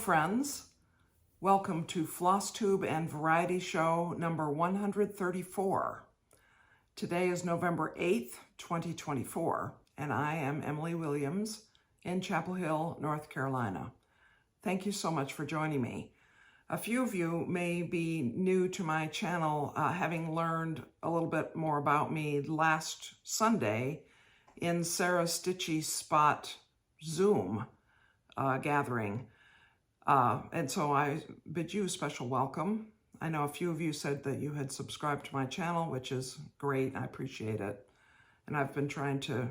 friends. Welcome to Flosstube and Variety Show number 134. Today is November 8th, 2024, and I am Emily Williams in Chapel Hill, North Carolina. Thank you so much for joining me. A few of you may be new to my channel, having learned a little bit more about me last Sunday in Sarah Stitchy's Spot Zoom gathering. And so I bid you a special welcome. I know a few of you said that you had subscribed to my channel, which is great. I appreciate it. And I've been trying to,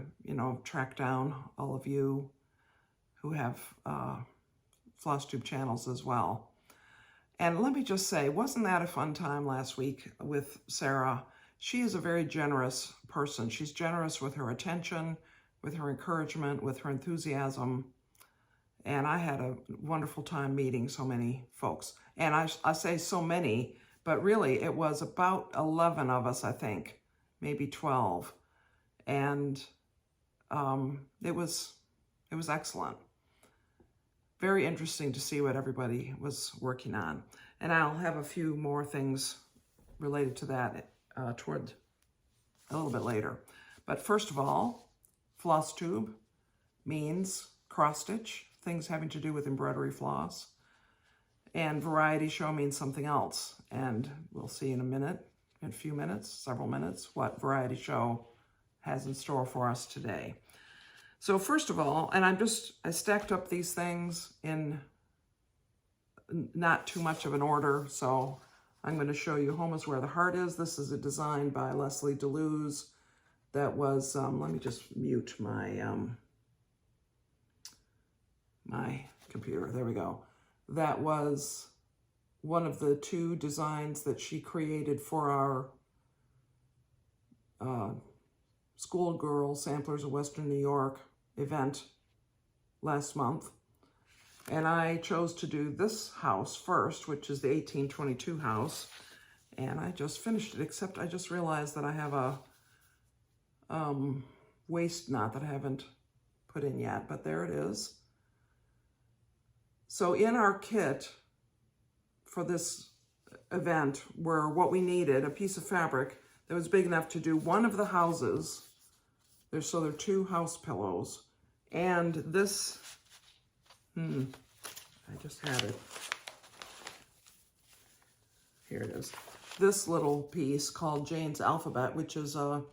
track down all of you who have Flosstube channels as well. And let me just say, wasn't that a fun time last week with Sarah? She is a very generous person. She's generous with her attention, with her encouragement, with her enthusiasm. And I had a wonderful time meeting so many folks. And I say so many, but really it was about 11 of us, I think, maybe 12. And it was excellent. Very interesting to see what everybody was working on. And I'll have a few more things related to that toward a little bit later. But first of all, Flosstube means cross stitch, things having to do with embroidery floss. And variety show means something else. And we'll see in a few minutes, several minutes, what variety show has in store for us today. So first of all, and I stacked up these things in not too much of an order. So I'm going to show you Home is Where the Heart Is. This is a design by Leslie DeLooze that was, let me just mute my, my computer. There we go. That was one of the two designs that she created for our Schoolgirl Samplers of Western New York event last month. And I chose to do this house first, which is the 1822 house. And I just finished it, except I just realized that I have a waist knot that I haven't put in yet, but there it is. So in our kit for this event were what we needed, a piece of fabric that was big enough to do one of the houses. So there are two house pillows. And this, I just had it. Here it is. This little piece called Jane's Alphabet, which is a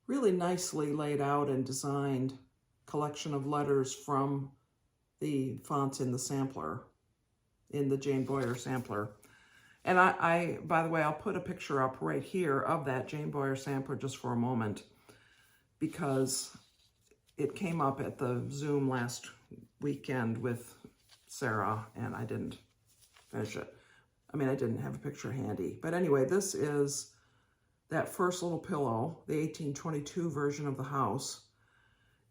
really nicely laid out and designed collection of letters from the fonts in the sampler, in the Jane Boyer sampler. And I, by the way, I'll put a picture up right here of that Jane Boyer sampler just for a moment, because it came up at the Zoom last weekend with Sarah, and I didn't finish it. I mean, I didn't have a picture handy. But anyway, this is that first little pillow, the 1822 version of the house.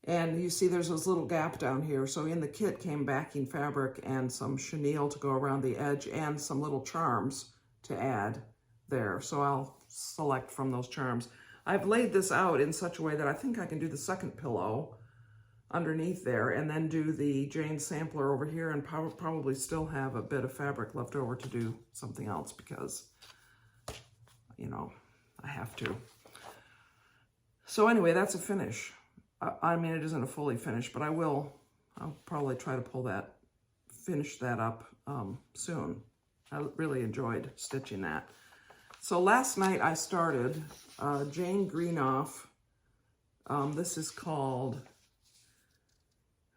And you see there's this little gap down here. So in the kit came backing fabric and some chenille to go around the edge and some little charms to add there. So I'll select from those charms. I've laid this out in such a way that I think I can do the second pillow underneath there and then do the Jane sampler over here and probably still have a bit of fabric left over to do something else because, I have to. So anyway, that's a finish. I mean, it isn't a fully finished, but I'll probably try to finish that up soon. I really enjoyed stitching that. So last night I started Jane Greenoff. This is called,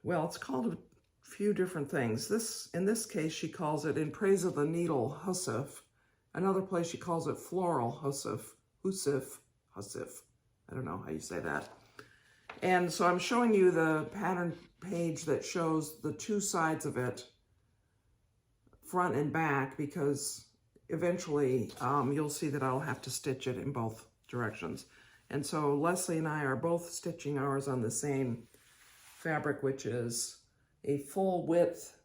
it's called a few different things. In this case, she calls it In Praise of the Needle Hussif. Another place she calls it Floral Hussif. I don't know how you say that. And so I'm showing you the pattern page that shows the two sides of it, front and back, because eventually you'll see that I'll have to stitch it in both directions. And so Leslie and I are both stitching ours on the same fabric, which is a full width,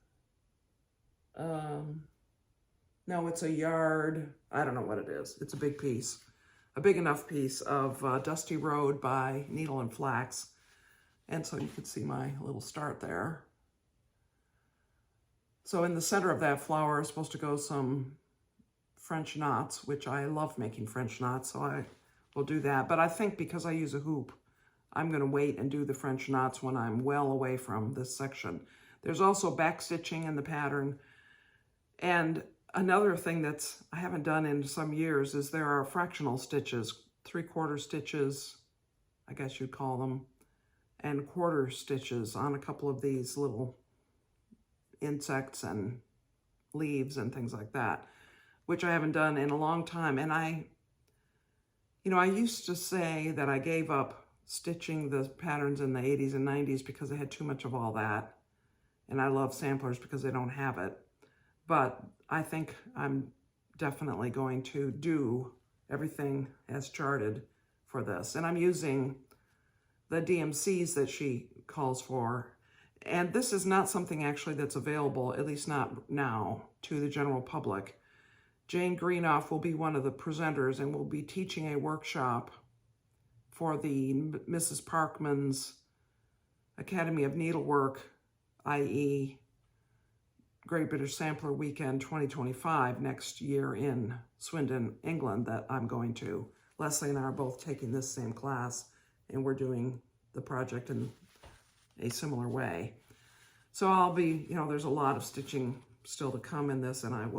no, it's a yard, I don't know what it is. It's a big piece. A big enough piece of Dusty Road by Needle and Flax. And so you can see my little start there. So in the center of that flower is supposed to go some French knots, which I love making French knots, so I will do that. But I think because I use a hoop, I'm going to wait and do the French knots when I'm well away from this section. There's also back stitching in the pattern. And another thing that's I haven't done in some years is there are fractional stitches, 3/4 stitches, I guess you'd call them, and quarter stitches on a couple of these little insects and leaves and things like that, which I haven't done in a long time. And I used to say that I gave up stitching the patterns in the 80s and 90s because I had too much of all that. And I love samplers because they don't have it. But I think I'm definitely going to do everything as charted for this. And I'm using the DMCs that she calls for. And this is not something actually that's available, at least not now, to the general public. Jane Greenoff will be one of the presenters and will be teaching a workshop for the Mrs. Parkman's Academy of Needlework, i.e. Great British Sampler Weekend 2025 next year in Swindon, England, that I'm going to. Leslie and I are both taking this same class, and we're doing the project in a similar way. So I'll be, there's a lot of stitching still to come in this, and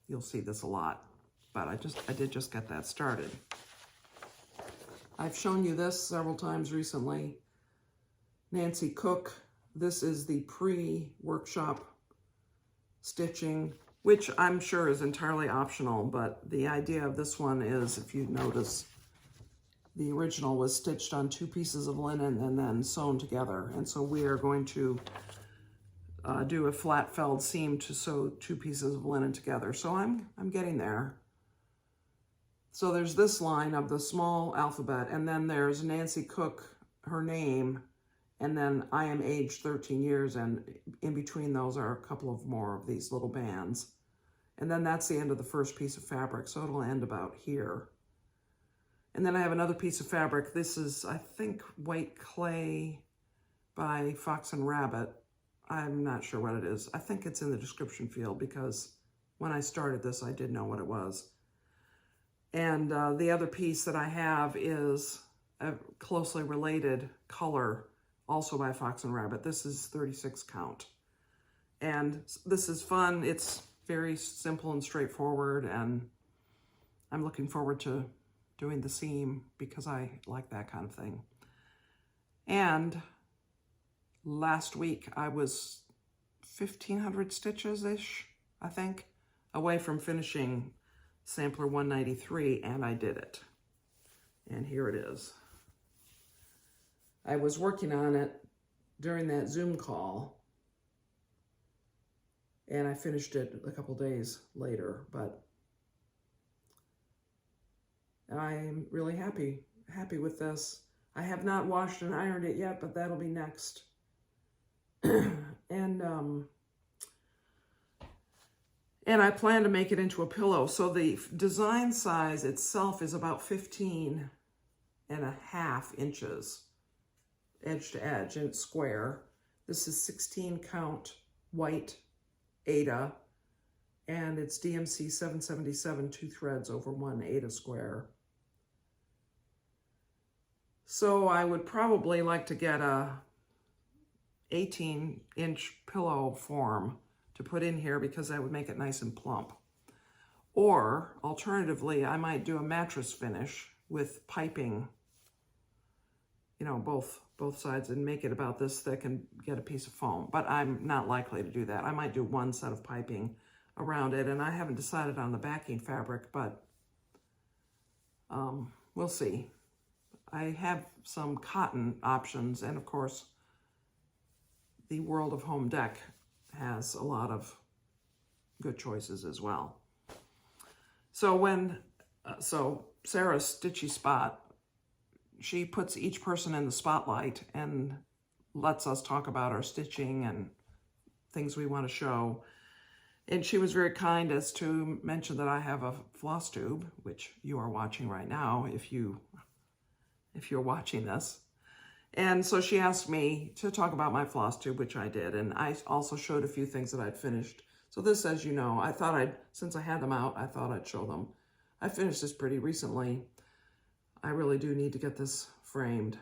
you'll see this a lot. But I did just get that started. I've shown you this several times recently. Nancy Cook, this is the pre-workshop stitching, which I'm sure is entirely optional, but the idea of this one is, if you notice, the original was stitched on 2 pieces of linen and then sewn together. And so we are going to do a flat felled seam to sew 2 pieces of linen together. So I'm getting there. So there's this line of the small alphabet, and then there's Nancy Cook, her name, and then I am aged 13 years, and in between those are a couple of more of these little bands. And then that's the end of the first piece of fabric, so it'll end about here. And then I have another piece of fabric. This is, I think, White Clay by Fox and Rabbit. I'm not sure what it is. I think it's in the description field because when I started this, I did know what it was. And the other piece that I have is a closely related color, also by Fox and Rabbit. This is 36 count. And this is fun. It's very simple and straightforward, and I'm looking forward to doing the seam because I like that kind of thing. And last week I was 1,500 stitches-ish, I think, away from finishing Sampler 193, and I did it. And here it is. I was working on it during that Zoom call, and I finished it a couple days later, but I'm really happy with this. I have not washed and ironed it yet, but that'll be next. And I plan to make it into a pillow. So the design size itself is about 15.5 inches, edge to edge, and it's square. This is 16 count white Aida, and it's DMC 777, 2 threads over 1 Aida square. So I would probably like to get a 18-inch pillow form to put in here because that would make it nice and plump. Or alternatively, I might do a mattress finish with piping, both sides, and make it about this thick and get a piece of foam. But I'm not likely to do that. I might do one set of piping around it, and I haven't decided on the backing fabric, but we'll see. I have some cotton options, and of course, the World of Home Deck has a lot of good choices as well. So Sarah's Stitchy Spot, she puts each person in the spotlight and lets us talk about our stitching and things we want to show. And she was very kind as to mention that I have a Flosstube, which you are watching right now if you're watching this. And so she asked me to talk about my floss tube, which I did. And I also showed a few things that I'd finished. So this, as you know, I thought since I had them out, I thought I'd show them. I finished this pretty recently. I really do need to get this framed.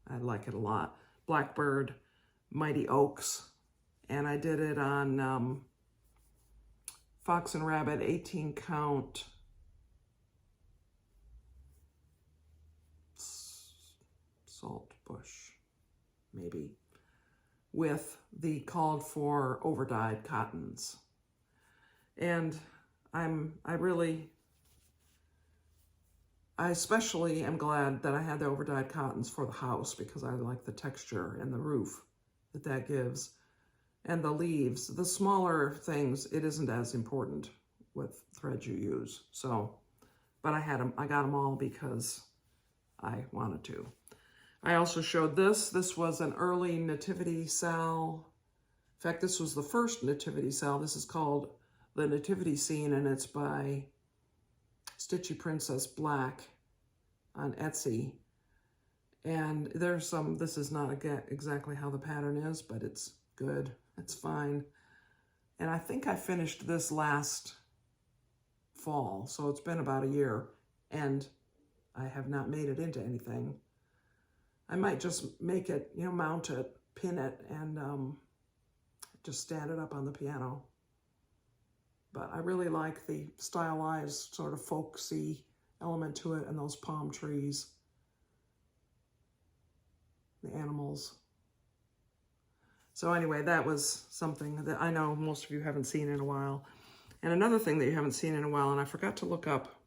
I like it a lot. Blackbird, Mighty Oaks. And I did it on Fox and Rabbit 18 count salt bush, maybe, with the called for overdyed cottons. And I especially am glad that I had the overdyed cottons for the house, because I like the texture and the roof that gives. And the leaves, the smaller things, it isn't as important what threads you use. So, but I got them all because I wanted to. I also showed this. This was an early nativity sal. In fact, this was the first nativity sal. This is called The Nativity Scene, and it's by Stitchy Princess Black on Etsy. And there's some, this is not exactly how the pattern is, but it's good. It's fine. And I think I finished this last fall, so it's been about a year, and I have not made it into anything. I might just make it, mount it, pin it, and just stand it up on the piano. But I really like the stylized sort of folksy element to it, and those palm trees, the animals. So anyway, that was something that I know most of you haven't seen in a while. And another thing that you haven't seen in a while, and I forgot to look up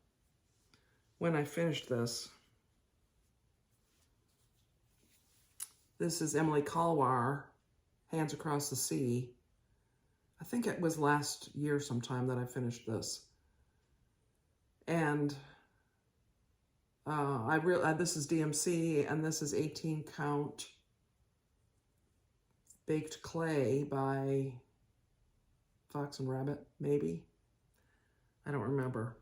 when I finished this. This is Emily Kalwar, Hands Across the Sea. I think it was last year sometime that I finished this. And this is DMC, and this is 18 count baked clay by Fox and Rabbit, maybe. I don't remember.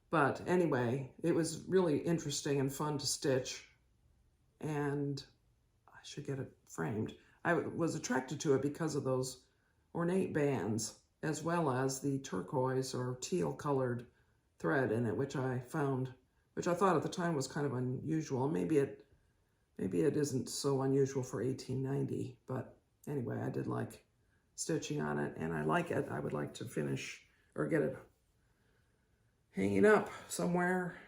But anyway, it was really interesting and fun to stitch, and I should get it framed. I was attracted to it because of those ornate bands, as well as the turquoise or teal colored thread in it, which I thought at the time was kind of unusual. Maybe it isn't so unusual for 1890, but anyway, I did like stitching on it, and I like it. I would like to finish or get it hanging up somewhere.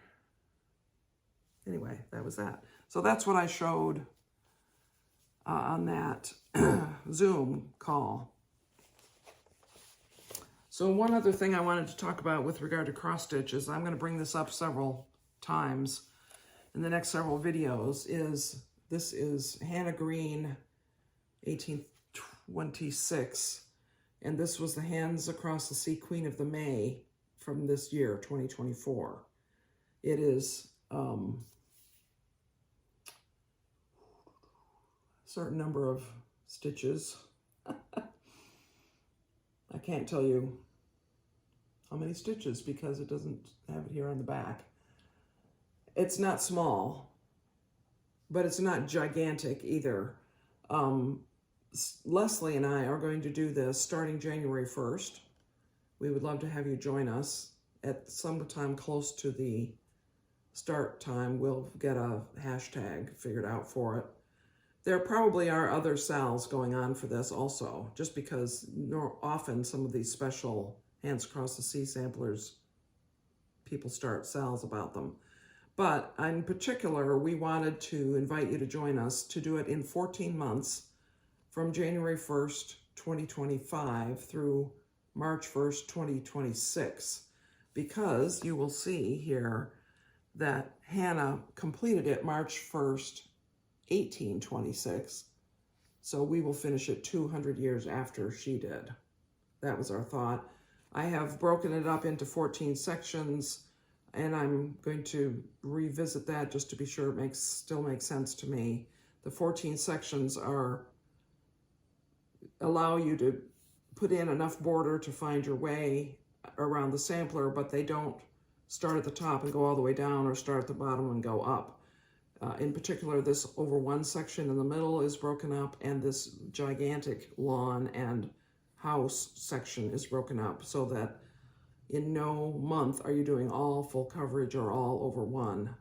Anyway, that was that. So that's what I showed on that Zoom call. So one other thing I wanted to talk about with regard to cross stitch is, I'm going to bring this up several times in the next several videos, this is Hannah Green 1826, and this was the Hands Across the Sea Queen of the May from this year, 2024. It is a certain number of stitches. I can't tell you how many stitches because it doesn't have it here on the back. It's not small, but it's not gigantic either. Leslie and I are going to do this starting January 1st. We would love to have you join us at some time close to the start time. We'll get a hashtag figured out for it. There probably are other sales going on for this also, just because often some of these special Hands Across the Sea samplers, people start sales about them. But in particular, we wanted to invite you to join us to do it in 14 months from January 1st, 2025 through March 1st, 2026, because you will see here that Hannah completed it March 1st, 1826. So we will finish it 200 years after she did. That was our thought. I have broken it up into 14 sections, and I'm going to revisit that just to be sure it still makes sense to me. The 14 sections allow you to put in enough border to find your way around the sampler, but they don't start at the top and go all the way down or start at the bottom and go up. In particular, this over one section in the middle is broken up, and this gigantic lawn and house section is broken up, so that in no month are you doing all full coverage or all over one.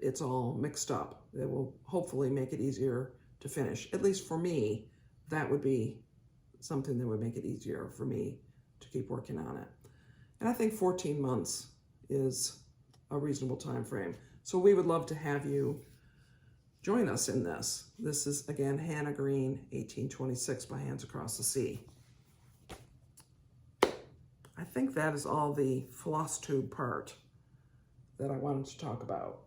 It's all mixed up. It will hopefully make it easier to finish. At least for me, that would be something that would make it easier for me to keep working on it. And I think 14 months is a reasonable time frame. So we would love to have you join us in this. This is, again, Hannah Green, 1826 by Hands Across the Sea. I think that is all the Flosstube part that I wanted to talk about.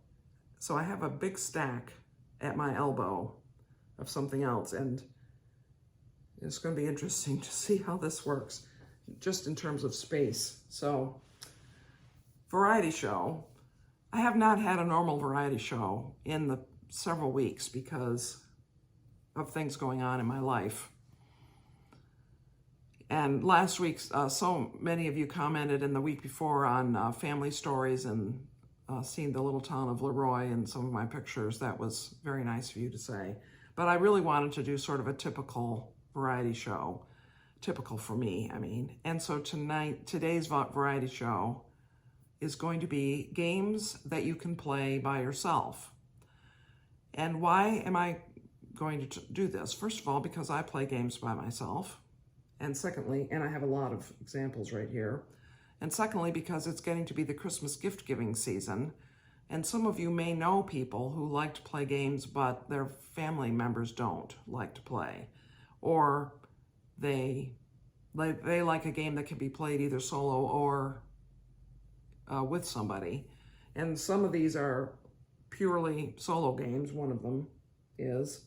So I have a big stack at my elbow of something else, and it's going to be interesting to see how this works, just in terms of space. So, variety show. I have not had a normal variety show in the several weeks because of things going on in my life. And last week, so many of you commented in the week before on family stories and seeing the little town of Leroy in some of my pictures. That was very nice of you to say. But I really wanted to do sort of a typical variety show, typical for me, I mean. And so today's variety show is going to be games that you can play by yourself. And why am I going to do this? First of all, because I play games by myself. And secondly, and I have a lot of examples right here. And secondly, because it's getting to be the Christmas gift giving season. And some of you may know people who like to play games, but their family members don't like to play. Or they like a game that can be played either solo or with somebody. And some of these are purely solo games, one of them is,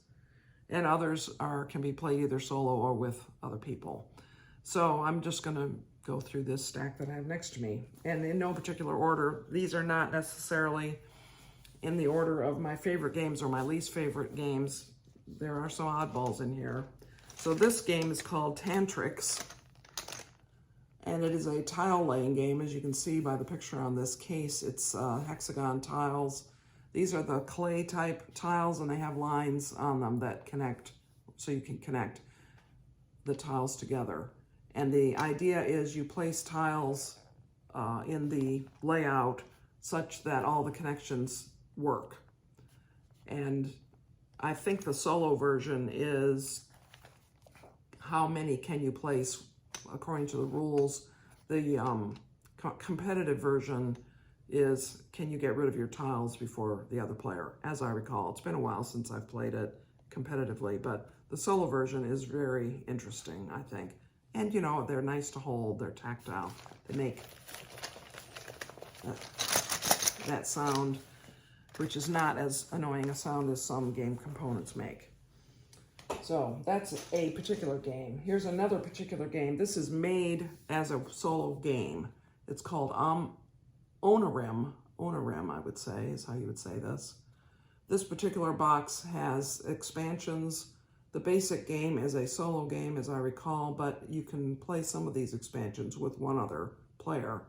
and others can be played either solo or with other people. So I'm just going to go through this stack that I have next to me. And in no particular order, these are not necessarily in the order of my favorite games or my least favorite games. There are some oddballs in here. So this game is called Tantrix, and it is a tile laying game. As you can see by the picture on this case, it's hexagon tiles. These are the clay type tiles, and they have lines on them that connect, so you can connect the tiles together. And the idea is you place tiles in the layout such that all the connections work. And I think the solo version is how many can you place according to the rules. The competitive version is can you get rid of your tiles before the other player, as I recall. It's been a while since I've played it competitively, but the solo version is very interesting, I think. And, you know, they're nice to hold. They're tactile. They make that sound, which is not as annoying a sound as some game components make. So that's a particular game. Here's another particular game. This is made as a solo game. It's called Onarim. Onarim, I would say, is how you would say this. This particular box has expansions. The basic game is a solo game, as I recall, but you can play some of these expansions with one other player.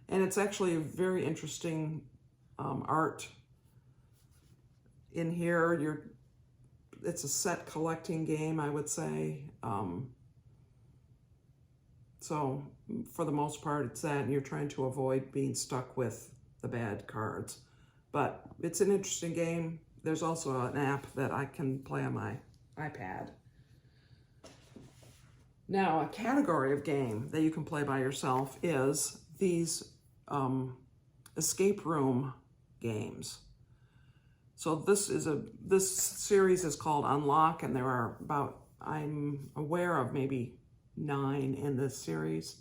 And it's actually a very interesting art in here. It's a set collecting game, I would say. So for the most part, it's that, and you're trying to avoid being stuck with the bad cards. But it's an interesting game. There's also an app that I can play on my iPad. Now, a category of game that you can play by yourself is these escape room games. So this series is called Unlock, and there are about, I'm aware of maybe 9 in this series.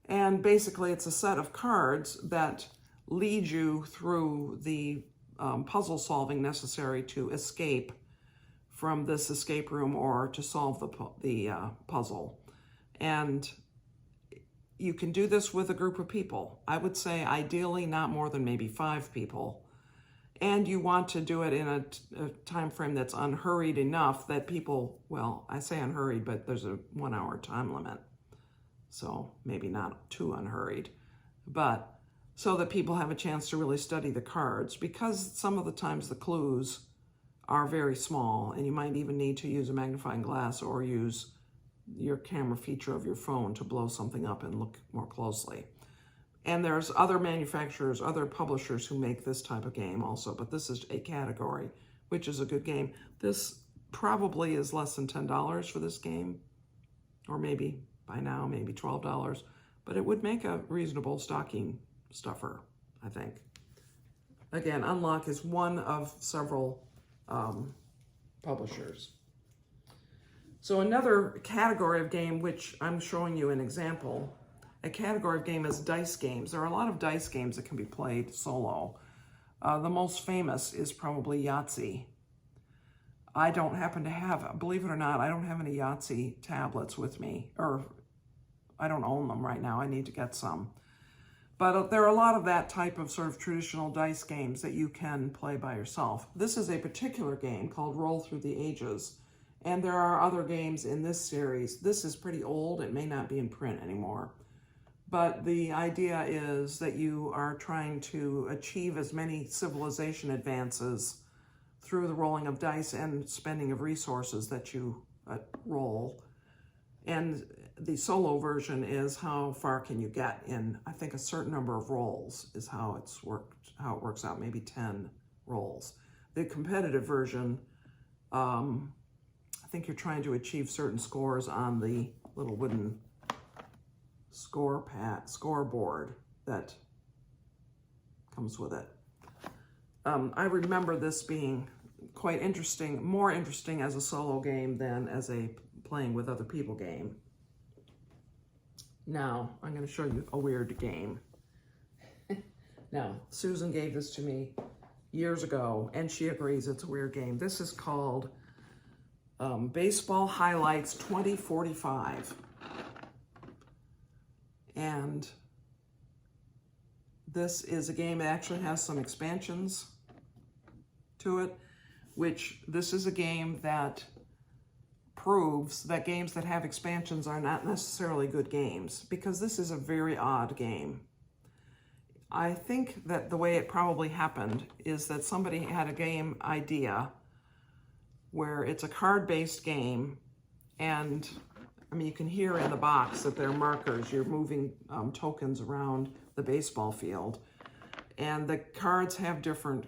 And basically it's a set of cards that lead you through the puzzle solving necessary to escape from this escape room or to solve the puzzle. And you can do this with a group of people. I would say ideally not more than maybe 5 people. And you want to do it in a time frame that's unhurried enough that people, well, I say unhurried, but there's a 1-hour time limit. So maybe not too unhurried. But so that people have a chance to really study the cards, because some of the times the clues are very small and you might even need to use a magnifying glass or use your camera feature of your phone to blow something up and look more closely. And there's other manufacturers, other publishers who make this type of game also, but this is a category, which is a good game. This probably is less than $10 for this game, or maybe by now, maybe $12, but it would make a reasonable stocking stuffer, I think. Again, Unlock is one of several publishers. So another category of game, which I'm showing you an example, a category of game is dice games. There are a lot of dice games that can be played solo. The most famous is probably Yahtzee. I don't happen to have, believe it or not, I don't have any Yahtzee tablets with me, or I don't own them right now. I need to get some. But there are a lot of that type of sort of traditional dice games that you can play by yourself. This is a particular game called Roll Through the Ages, and there are other games in this series. This is pretty old. It may not be in print anymore. But the idea is that you are trying to achieve as many civilization advances through the rolling of dice and spending of resources that you roll. And the solo version is how far can you get in, I think, a certain number of rolls is how it works out, maybe 10 rolls. The competitive version, I think you're trying to achieve certain scores on the little wooden scoreboard that comes with it. I remember this being quite interesting, more interesting as a solo game than as a playing with other people game. Now, I'm going to show you a weird game. Now, Susan gave this to me years ago, and she agrees it's a weird game. This is called Baseball Highlights 2045. And this is a game that actually has some expansions to it, which this is a game that proves that games that have expansions are not necessarily good games, because this is a very odd game. I think that the way it probably happened is that somebody had a game idea where it's a card-based game, and I mean, you can hear in the box that they're markers. You're moving tokens around the baseball field, and the cards have different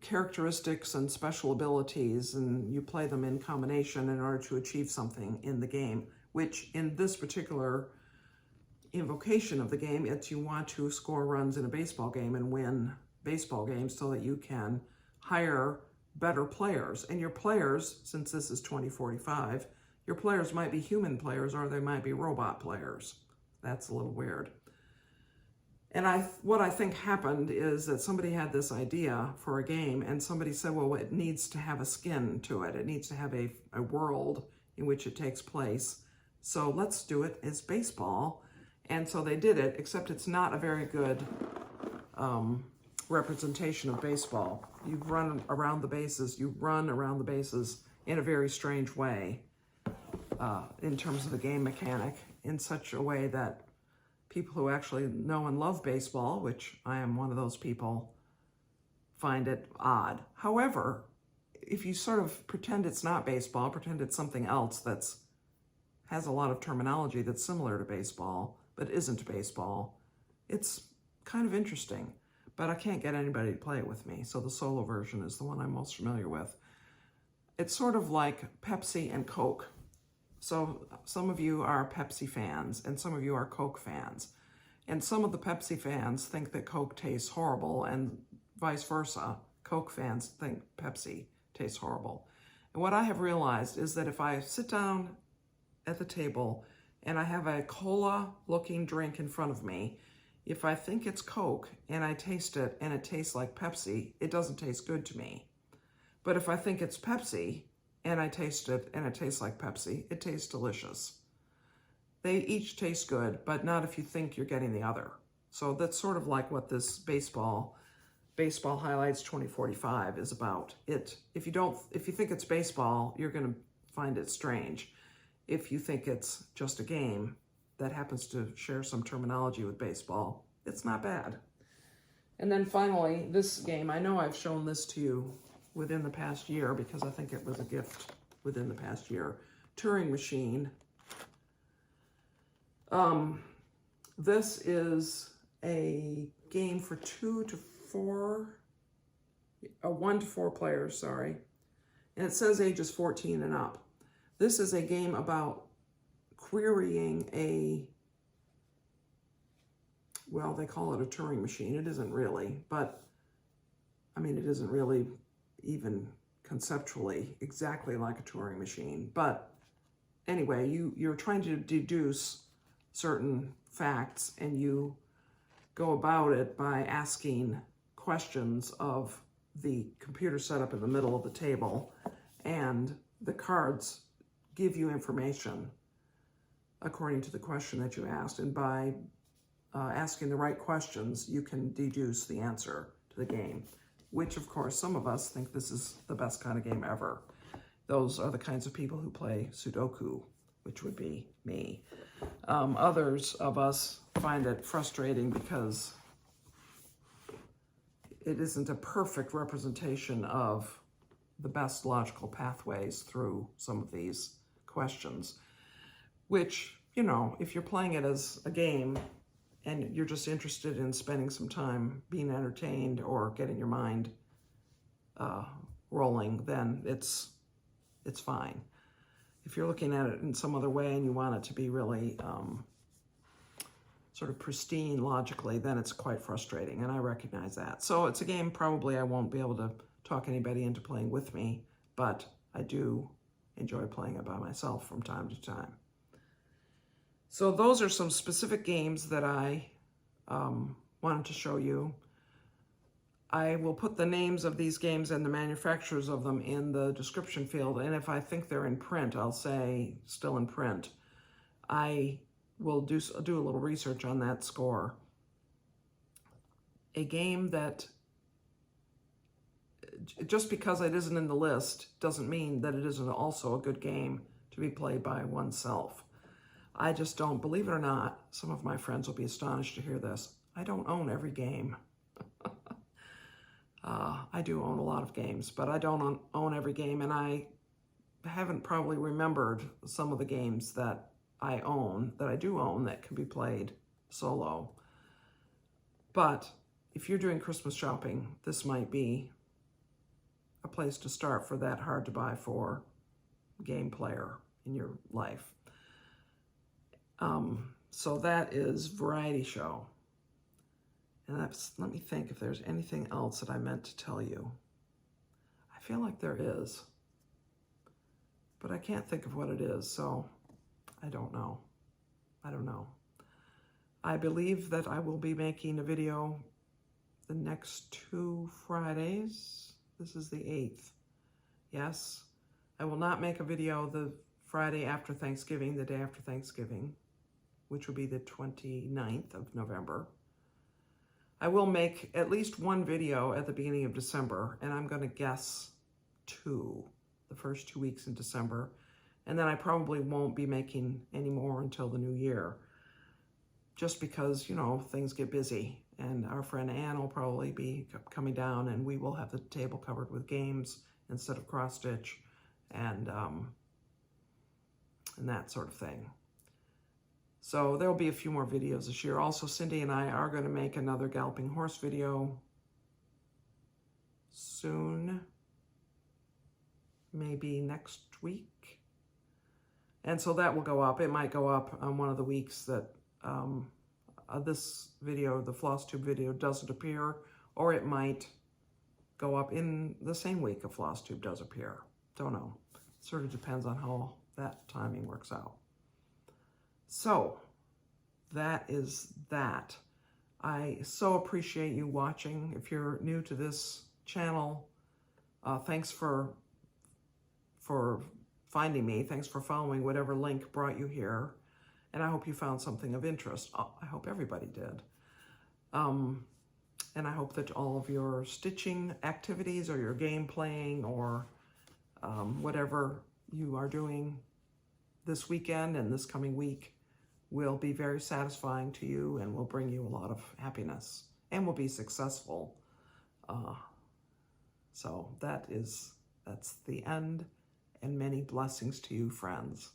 characteristics and special abilities, and you play them in combination in order to achieve something in the game, which in this particular invocation of the game, it's you want to score runs in a baseball game and win baseball games so that you can hire better players. And your players, since this is 2045, your players might be human players or they might be robot players. That's a little weird. And what I think happened is that somebody had this idea for a game, and somebody said, well, it needs to have a skin to it. It needs to have a world in which it takes place. So let's do it as baseball. And so they did it, except it's not a very good representation of baseball. You run around the bases in a very strange way in terms of the game mechanic, in such a way that people who actually know and love baseball, which I am one of those people, find it odd. However, if you sort of pretend it's not baseball, pretend it's something else that's has a lot of terminology that's similar to baseball, but isn't baseball, it's kind of interesting. But I can't get anybody to play it with me, so the solo version is the one I'm most familiar with. It's sort of like Pepsi and Coke. So some of you are Pepsi fans, and some of you are Coke fans. And some of the Pepsi fans think that Coke tastes horrible, and vice versa. Coke fans think Pepsi tastes horrible. And what I have realized is that if I sit down at the table and I have a cola-looking drink in front of me, if I think it's Coke and I taste it and it tastes like Pepsi, it doesn't taste good to me. But if I think it's Pepsi and I taste it and it tastes like Pepsi, it tastes delicious. They each taste good, but not if you think you're getting the other. So that's sort of like what this Baseball Highlights 2045 is about. If you think it's baseball, you're going to find it strange. If you think it's just a game, that happens to share some terminology with baseball, it's not bad. And then finally, this game, I know I've shown this to you within the past year because I think it was a gift within the past year. Turing Machine. This is a game for 1 to 4 players, sorry. And it says ages 14 and up. This is a game about querying a, well, they call it a Turing machine. It isn't really, but I mean, it isn't really even conceptually exactly like a Turing machine. But anyway, you're trying to deduce certain facts, and you go about it by asking questions of the computer set up in the middle of the table, and the cards give you information according to the question that you asked. And by asking the right questions, you can deduce the answer to the game, which of course some of us think this is the best kind of game ever. Those are the kinds of people who play Sudoku, which would be me. Others of us find it frustrating because it isn't a perfect representation of the best logical pathways through some of these questions, which, you know, if you're playing it as a game and you're just interested in spending some time being entertained or getting your mind rolling, then it's fine. If you're looking at it in some other way and you want it to be really sort of pristine logically, then it's quite frustrating, and I recognize that. So it's a game probably I won't be able to talk anybody into playing with me, but I do enjoy playing it by myself from time to time. So those are some specific games that I wanted to show you. I will put the names of these games and the manufacturers of them in the description field, and if I think they're in print, I'll say still in print. I will do a little research on that score. A game that, just because it isn't in the list doesn't mean that it isn't also a good game to be played by oneself. I just don't, believe it or not, some of my friends will be astonished to hear this, I don't own every game. I do own a lot of games, but I don't own every game, and I haven't probably remembered some of the games that I do own, that can be played solo. But if you're doing Christmas shopping, this might be a place to start for that hard to buy for game player in your life. So that is Variety Show. And let me think if there's anything else that I meant to tell you. I feel like there is, but I can't think of what it is, so I don't know. I believe that I will be making a video the next 2 Fridays. This is the 8th. Yes, I will not make a video the Friday after Thanksgiving, the day after Thanksgiving, which will be the 29th of November. I will make at least 1 video at the beginning of December, and I'm going to guess 2, the first 2 weeks in December. And then I probably won't be making any more until the new year, just because, you know, things get busy. And our friend Ann will probably be coming down, and we will have the table covered with games instead of cross stitch and that sort of thing. So there'll be a few more videos this year. Also, Cindy and I are going to make another Galloping Horse video soon, maybe next week. And so that will go up. It might go up on one of the weeks that this video, the Flosstube video, doesn't appear, or it might go up in the same week a Flosstube does appear. Don't know. Sort of depends on how that timing works out. So that is that. I so appreciate you watching. If you're new to this channel, thanks for finding me. Thanks for following whatever link brought you here. And I hope you found something of interest. I hope everybody did. And I hope that all of your stitching activities or your game playing or whatever you are doing this weekend and this coming week will be very satisfying to you and will bring you a lot of happiness and will be successful. So that's the end, and many blessings to you, friends.